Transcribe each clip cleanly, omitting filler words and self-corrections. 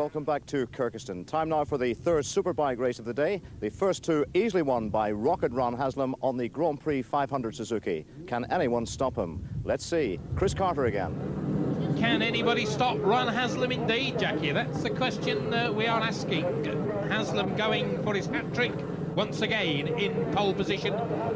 welcome back to Kirkistown. Time now for the third superbike race of the day. The first two easily won by Rocket Ron Haslam on the Grand Prix 500 Suzuki. Can anyone stop him? Let's see. Chris Carter again. Can anybody stop Ron Haslam indeed, Jackie? That's the question we are asking. Haslam going for his hat-trick once again in pole position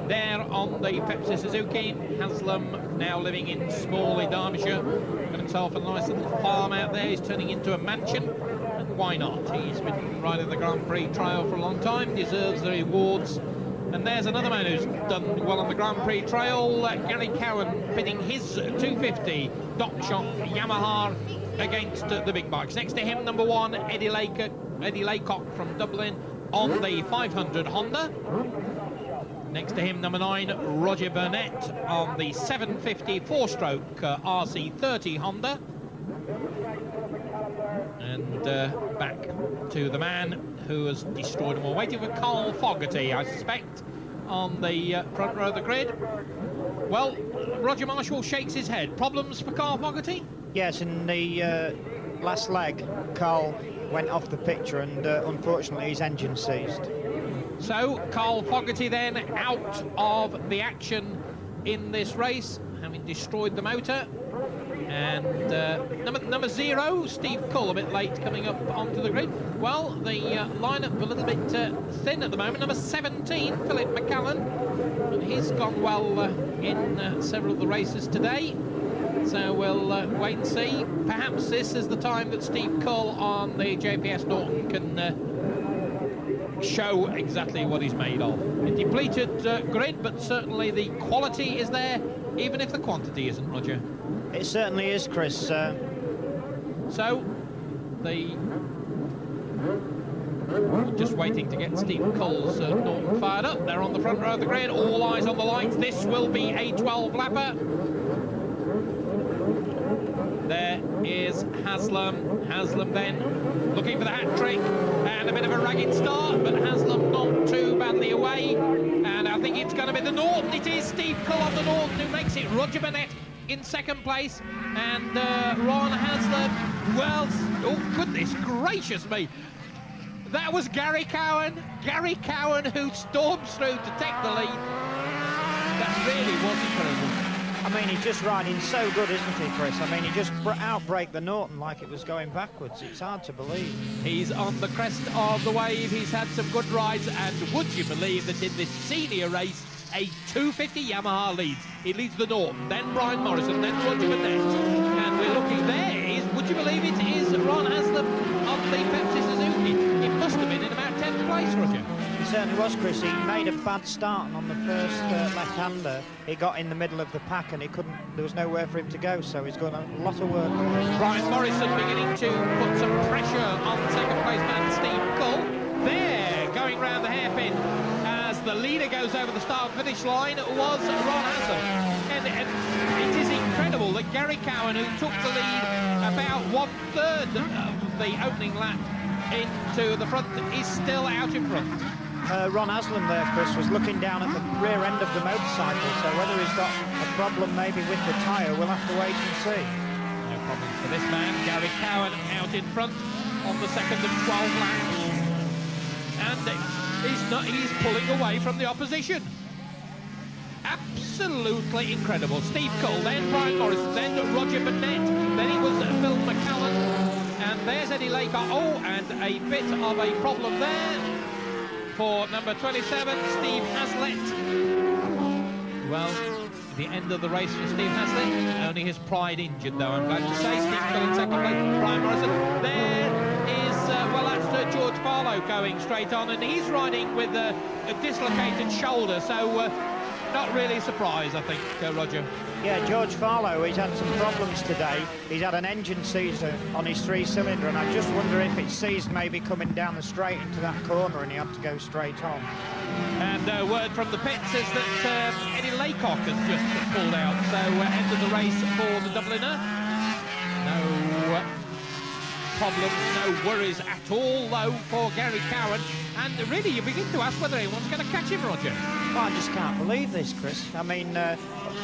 there on the Pepsi Suzuki. Haslam now living in Smalley, Derbyshire. Got himself a nice little farm out there. He's turning into a mansion. And why not? He's been riding the Grand Prix Trail for a long time, deserves the rewards. And there's another man who's done well on the Grand Prix Trail, Gary Cowan, pitting his 250 Dock Shop Yamaha against the big bikes. Next to him, number one, Eddie Laycock from Dublin on the 500 Honda. Next to him, number 9, Roger Burnett on the 750 four-stroke RC30 Honda. And back to the man who has destroyed them all. Waiting for Carl Fogarty, I suspect, on the front row of the grid. Well, Roger Marshall shakes his head. Problems for Carl Fogarty? Yes, in the last leg, Carl went off the picture and unfortunately his engine seized. So Carl Fogarty then out of the action in this race, having destroyed the motor. And number 0, Steve Cull, a bit late coming up onto the grid. Well, the lineup a little bit thin at the moment. Number 17, Philip McCallan, and he's gone well in several of the races today. So we'll wait and see. Perhaps this is the time that Steve Cull on the JPS Norton can show exactly what he's made of. A depleted grid, but certainly the quality is there, even if the quantity isn't, Roger. It certainly is, Chris. So, just waiting to get Steve Cull's Norton fired up. They're on the front row of the grid, all eyes on the lights. This will be a 12-lapper. There is Haslam. Haslam then looking for the hat-trick, and a bit of a ragged start, but Haslam not too badly away. And I think it's going to be the Norton. It is Steve Cull on the Norton who makes it. Roger Burnett in second place, and Ron Haslam, well, oh goodness gracious me, that was Gary Cowan who storms through to take the lead. That really was incredible. I mean, he's just riding so good, isn't he, Chris? I mean, he just outbraked the Norton like it was going backwards. It's hard to believe. He's on the crest of the wave. He's had some good rides, and would you believe that in this senior race, a 250 Yamaha leads. He leads the Norton, then Brian Morrison, then Roger Burnett. And we're looking there. Would you believe it is Ron Haslam on the Pepsi Suzuki? It must have been in about 10th place, Roger. It certainly was, Chris. He made a bad start, and on the first left-hander, he got in the middle of the pack, and he couldn't. There was nowhere for him to go, so he's got a lot of work. Brian Morrison beginning to put some pressure on second-place man Steve Cull. There, going round the hairpin. The leader goes over the start-finish line was Ron Haslam. And it is incredible that Gary Cowan, who took the lead about 1/3 of the opening lap into the front, is still out in front. Ron Haslam there, Chris, was looking down at the rear end of the motorcycle, so whether he's got a problem maybe with the tyre, we'll have to wait and see. No problem for this man. Gary Cowan out in front on the second of 12 laps. And he's pulling away from the opposition. Absolutely incredible. Steve Cull, then Brian Morrison, then Roger Burnett, then it was Phil McCallan, and there's Eddie Laycock. Oh, and a bit of a problem there for number 27, Steve Haslett. Well, the end of the race for Steve Haslett. Only his pride injured, though, I'm glad to say. Steve Cull in second place, Brian Morrison. There is, well, that's George Farlow going straight on, and he's riding with a dislocated shoulder, so not really surprised, I think, Roger. Yeah, George Farlow, he's had some problems today. He's had an engine seizure on his 3-cylinder, and I just wonder if it seized maybe coming down the straight into that corner, and he had to go straight on. And word from the pits is that Eddie Laycock has just pulled out, so end of the race for the Dubliner. No problems, no worries at all, though, for Gary Cowan. And really, you begin to ask whether anyone's going to catch him, Roger. Well, I just can't believe this, Chris. I mean,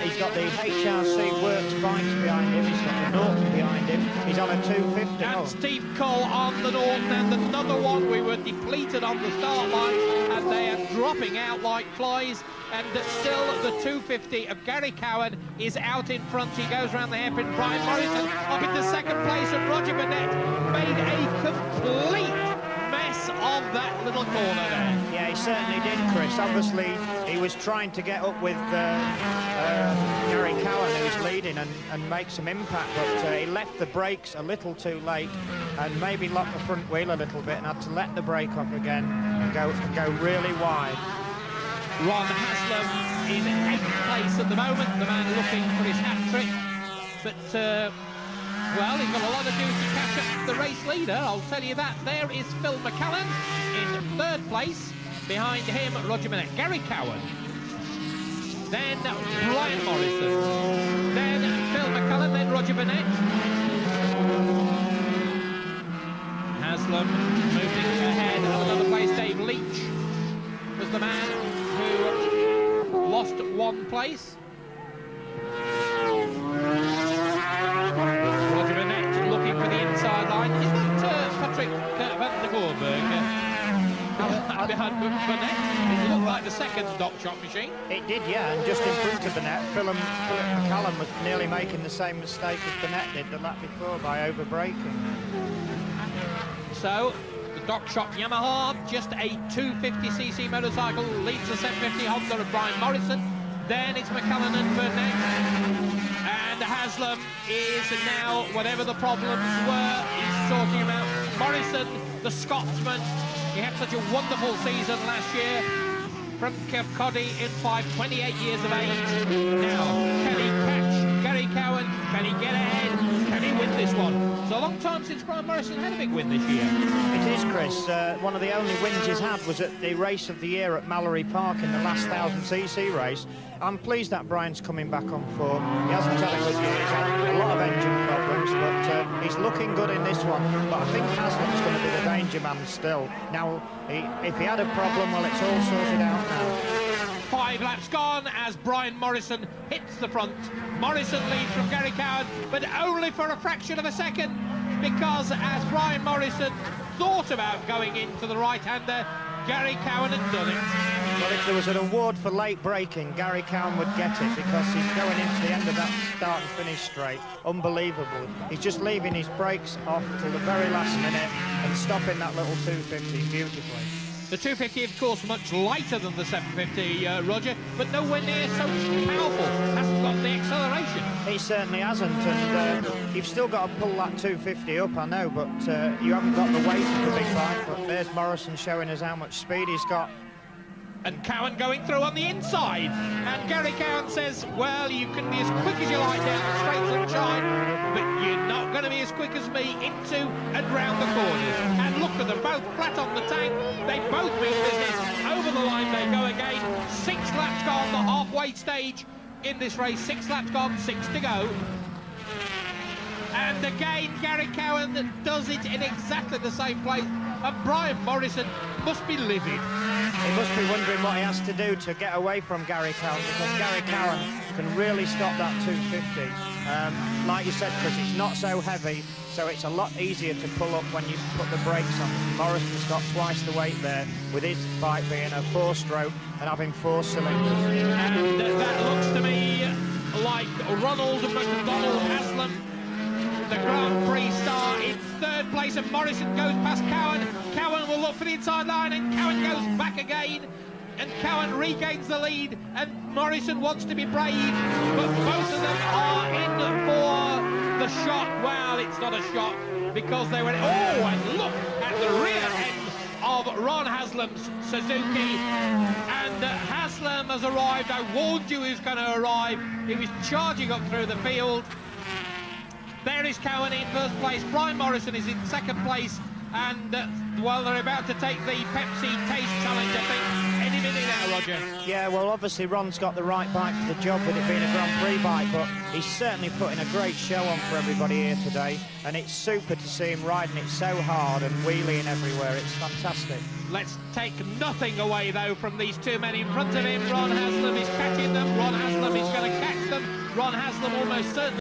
he's got the HRC Works bikes behind him. He's got the Norton behind him. He's on a 250. And Steve Cull on the Norton, and another one. We were depleted on the start line, and they are dropping out like flies. And still the 250 of Gary Cowan is out in front. He goes around the hairpin. Brian Morrison up into second place, and Roger Burnett made a complete mess of that little corner there. Yeah, he certainly did, Chris. Obviously, he was trying to get up with Gary Cowan, who was leading, and make some impact, but he left the brakes a little too late and maybe locked the front wheel a little bit and had to let the brake off again and go really wide. Ron Haslam in 8th place at the moment, the man looking for his hat-trick. But, well, he's got a lot of duty to catch up the race leader, I'll tell you that. There is Phil McCallan in 3rd place. Behind him, Roger Burnett. Gary Cowan. Then Brian Morrison. Then Phil McCallan, then Roger Burnett. Haslam moving ahead of another place. Dave Leach was the man who lost 1 place. Roger Burnett looking for the inside line. Is that Patrick van der Goorberg behind Burnett? It looked like the second dock shot machine. It did, yeah, and just in front of Burnett, Philip McCallum was nearly making the same mistake as Burnett did the lap before by over-braking. So, the dock shot Yamaha, just a 250cc motorcycle, leads the 750 Honda of Brian Morrison. Then it's McCallan and Burnett. And Haslam is now, whatever the problems were, he's sorting them out. Morrison, the Scotsman, he had such a wonderful season last year from Kirkcaldy in 28 years of age. Now, can he catch Gary Cowan? Can he get ahead? Can he win this one? It's a long time since Brian Morrison had a big win this year. It is, Chris. One of the only wins he's had was at the race of the year at Mallory Park in the last 1000cc race. I'm pleased that Brian's coming back on form. He hasn't had a good year. He's had a lot of engine problems, but he's looking good in this one. But I think Haslam's going to be the danger man still. Now, if he had a problem, well, it's all sorted out now. 5 laps gone as Brian Morrison hits the front. Morrison leads from Gary Cowan, but only for a fraction of a second, because as Brian Morrison thought about going into the right-hander, Gary Cowan had done it. Well, if there was an award for late braking, Gary Cowan would get it, because he's going into the end of that start and finish straight. Unbelievable. He's just leaving his brakes off till the very last minute and stopping that little 250 beautifully. The 250, of course, much lighter than the 750, Roger, but nowhere near so powerful. Hasn't got the acceleration. He certainly hasn't, and you've still got to pull that 250 up, I know, but you haven't got the weight of the big bike. But there's Morrison showing us how much speed he's got. And Cowan going through on the inside. And Gary Cowan says, well, you can be as quick as you like down the straight sunshine, but you're not going to be as quick as me into and round the corners. And look at them, both flat on the tank. They both mean business. Over the line they go again. 6 laps gone, the halfway stage in this race. 6 laps gone, 6 to go. And again, Gary Cowan does it in exactly the same place. And Brian Morrison must be livid. He must be wondering what he has to do to get away from Gary Cowan, because Gary Cowan can really stop that 250. Like you said, Chris, it's not so heavy, so it's a lot easier to pull up when you put the brakes on. Morrison's got twice the weight there, with his bike being a 4-stroke and having 4 cylinders. And that looks to me like Ronald McDonald Haslam, the Grand Prix star, in 3rd place, and Morrison goes past Cowan. Cowan will look for the inside line, and Cowan goes back again, and Cowan regains the lead, and Morrison wants to be brave, but both of them are in for the shot. Well, it's not a shot, because they went, oh, and look at the rear end of Ron Haslam's Suzuki, and Haslam has arrived. I warned you he was going to arrive. He was charging up through the field. There is Cowan in 1st place. Brian Morrison is in 2nd place. And, well, they're about to take the Pepsi Taste Challenge, I think, any minute now, Roger. Yeah, well, obviously, Ron's got the right bike for the job with it being a Grand Prix bike, but he's certainly putting a great show on for everybody here today. And it's super to see him riding it so hard and wheeling everywhere. It's fantastic. Let's take nothing away, though, from these 2 men in front of him. Ron Haslam is catching them. Ron Haslam is going to catch them. Ron Haslam almost certainly